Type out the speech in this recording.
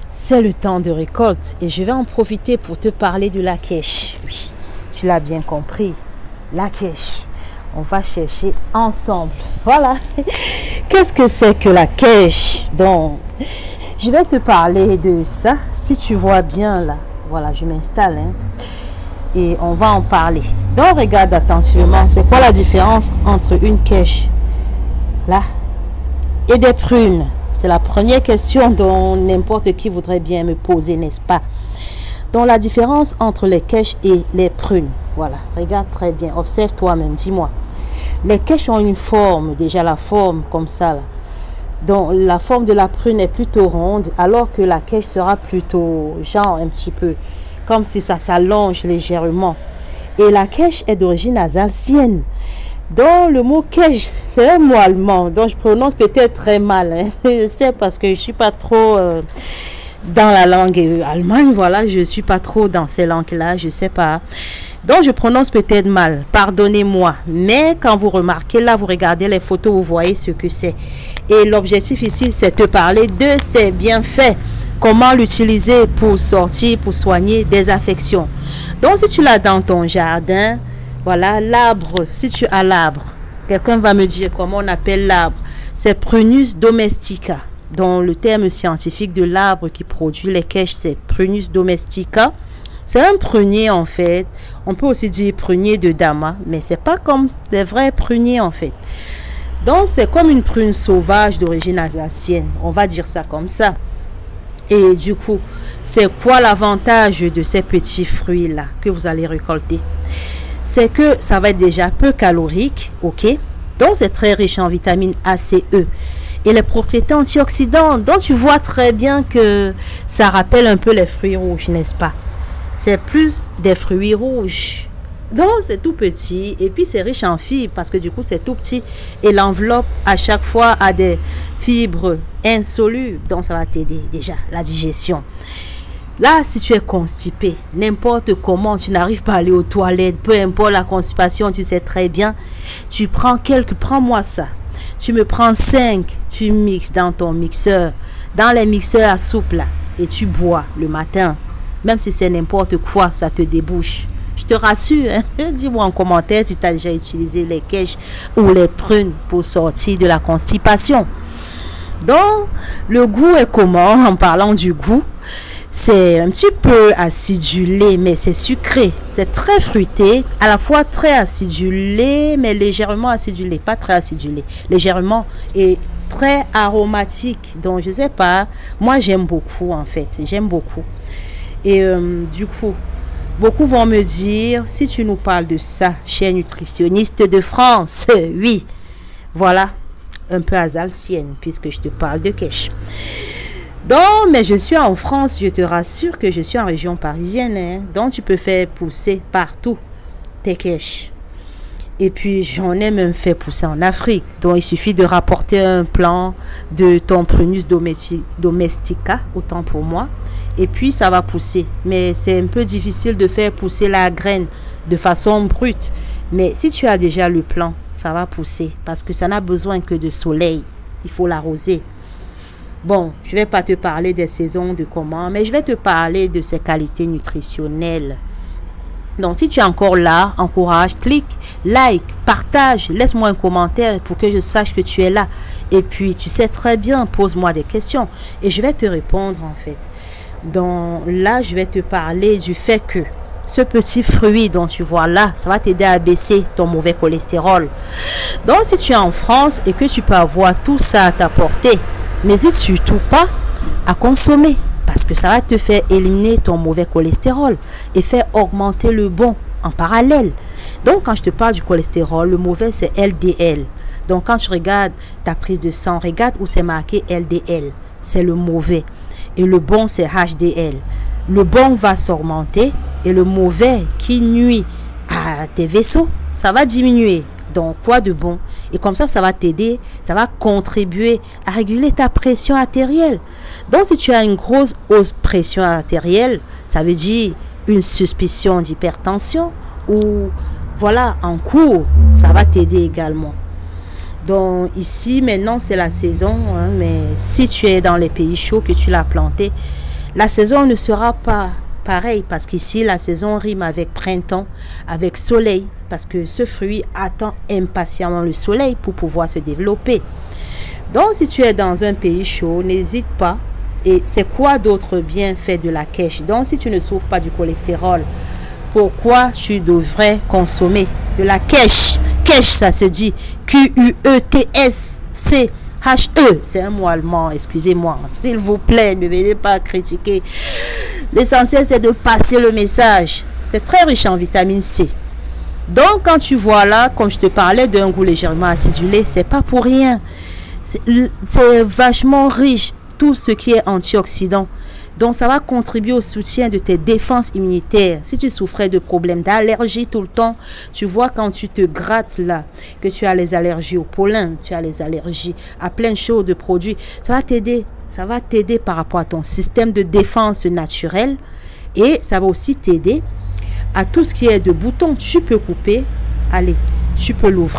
C'est le temps de récolte et je vais en profiter pour te parler de la quiche. Oui, tu l'as bien compris, la quiche. On va chercher ensemble. Voilà. Qu'est-ce que c'est que la quiche? Donc, je vais te parler de ça. Si tu vois bien là, voilà, je m'installe. Et on va en parler. Donc, regarde attentivement. C'est quoi la différence entre une quiche là et des prunes? C'est la première question dont n'importe qui voudrait bien me poser, n'est-ce pas? Donc, la différence entre les quiches et les prunes. Voilà, regarde très bien, observe toi-même, dis-moi. Les quiches ont une forme, déjà la forme comme ça là. Donc, la forme de la prune est plutôt ronde, alors que la quiche sera plutôt, genre, un petit peu, comme si ça s'allonge légèrement. Et la quiche est d'origine alsacienne. Donc, le mot quiche, c'est un mot allemand, donc je prononce peut-être très mal. Je sais parce que je ne suis pas trop dans la langue allemande, voilà, je ne suis pas trop dans ces langues-là, je ne sais pas. Donc, je prononce peut-être mal, pardonnez-moi. Mais quand vous remarquez, là, vous regardez les photos, vous voyez ce que c'est. Et l'objectif ici, c'est de parler de ses bienfaits. Comment l'utiliser pour sortir, pour soigner des affections. Donc, si tu l'as dans ton jardin, voilà, l'arbre, si tu as l'arbre, quelqu'un va me dire comment on appelle l'arbre. C'est Prunus domestica. Donc, le terme scientifique de l'arbre qui produit les quiches, c'est Prunus domestica. C'est un prunier en fait. On peut aussi dire prunier de Dama, mais c'est pas comme des vrais pruniers en fait. Donc, c'est comme une prune sauvage d'origine alsacienne. On va dire ça comme ça. Et du coup, c'est quoi l'avantage de ces petits fruits-là que vous allez récolter? C'est que ça va être déjà peu calorique, ok? Donc, c'est très riche en vitamine A, C, E. Et les propriétés antioxydantes. Donc, tu vois très bien que ça rappelle un peu les fruits rouges, n'est-ce pas? C'est plus des fruits rouges. Donc, c'est tout petit. Et puis, c'est riche en fibres parce que du coup, c'est tout petit. Et l'enveloppe, à chaque fois, a des fibres insolubles. Donc, ça va t'aider déjà, la digestion. Là, si tu es constipé, n'importe comment, tu n'arrives pas à aller aux toilettes, peu importe la constipation, tu sais très bien. Tu prends prends-moi ça. Tu me prends 5, tu mixes dans ton mixeur, dans les mixeurs à soupe là, et tu bois le matin. Même si c'est n'importe quoi, ça te débouche. Je te rassure, hein? Dis-moi en commentaire si tu as déjà utilisé les quiches ou les prunes pour sortir de la constipation. Donc, le goût est comment? En parlant du goût, c'est un petit peu acidulé, mais c'est sucré. C'est très fruité, à la fois très acidulé, mais légèrement acidulé. Pas très acidulé, légèrement et très aromatique. Donc, je sais pas, moi j'aime beaucoup en fait, j'aime beaucoup. Et du coup, beaucoup vont me dire, si tu nous parles de ça, chère nutritionniste de France, oui, voilà, un peu alsacienne, puisque je te parle de quiche. Donc, mais je suis en France, je te rassure que je suis en région parisienne, hein, donc tu peux faire pousser partout tes quiches. Et puis, j'en ai même fait pousser en Afrique. Donc, il suffit de rapporter un plant de ton Prunus domestica, autant pour moi. Et puis, ça va pousser. Mais c'est un peu difficile de faire pousser la graine de façon brute. Mais si tu as déjà le plant, ça va pousser. Parce que ça n'a besoin que de soleil. Il faut l'arroser. Bon, je ne vais pas te parler des saisons, de comment, mais je vais te parler de ses qualités nutritionnelles. Donc, si tu es encore là, encourage, clique, like, partage, laisse-moi un commentaire pour que je sache que tu es là. Et puis, tu sais très bien, pose-moi des questions et je vais te répondre en fait. Donc, là, je vais te parler du fait que ce petit fruit dont tu vois là, ça va t'aider à baisser ton mauvais cholestérol. Donc, si tu es en France et que tu peux avoir tout ça à ta portée, n'hésite surtout pas à consommer. Parce que ça va te faire éliminer ton mauvais cholestérol et faire augmenter le bon en parallèle. Donc, quand je te parle du cholestérol, le mauvais, c'est LDL. Donc, quand tu regardes ta prise de sang, regarde où c'est marqué LDL. C'est le mauvais. Et le bon, c'est HDL. Le bon va s'augmenter et le mauvais qui nuit à tes vaisseaux, ça va diminuer. Donc, quoi de bon? Et comme ça va t'aider, ça va contribuer à réguler ta pression artérielle. Donc, si tu as une grosse hausse pression artérielle, ça veut dire une suspicion d'hypertension ou voilà, en cours, ça va t'aider également. Donc, ici, maintenant, c'est la saison, hein, mais si tu es dans les pays chauds, que tu l'as planté, La saison ne sera pas pareille parce qu'ici, la saison rime avec printemps, avec soleil, parce que ce fruit attend impatiemment le soleil pour pouvoir se développer. Donc, si tu es dans un pays chaud, n'hésite pas. Et c'est quoi d'autre bienfait de la quèche? Donc, si tu ne souffres pas du cholestérol, pourquoi tu devrais consommer de la quèche? Quèche, ça se dit Q-U-E-T-S-C-H-E. C'est un mot allemand, excusez-moi. S'il vous plaît, ne venez pas critiquer. L'essentiel, c'est de passer le message. C'est très riche en vitamine C. Donc, quand tu vois là, comme je te parlais d'un goût légèrement acidulé, c'est pas pour rien. C'est vachement riche, tout ce qui est antioxydant. Donc, ça va contribuer au soutien de tes défenses immunitaires. Si tu souffrais de problèmes d'allergie tout le temps, tu vois quand tu te grattes là, que tu as les allergies au pollen, tu as les allergies à plein de choses, de produits, ça va t'aider. Ça va t'aider par rapport à ton système de défense naturel. Et ça va aussi t'aider à tout ce qui est de boutons. Tu peux couper, allez, tu peux l'ouvrir.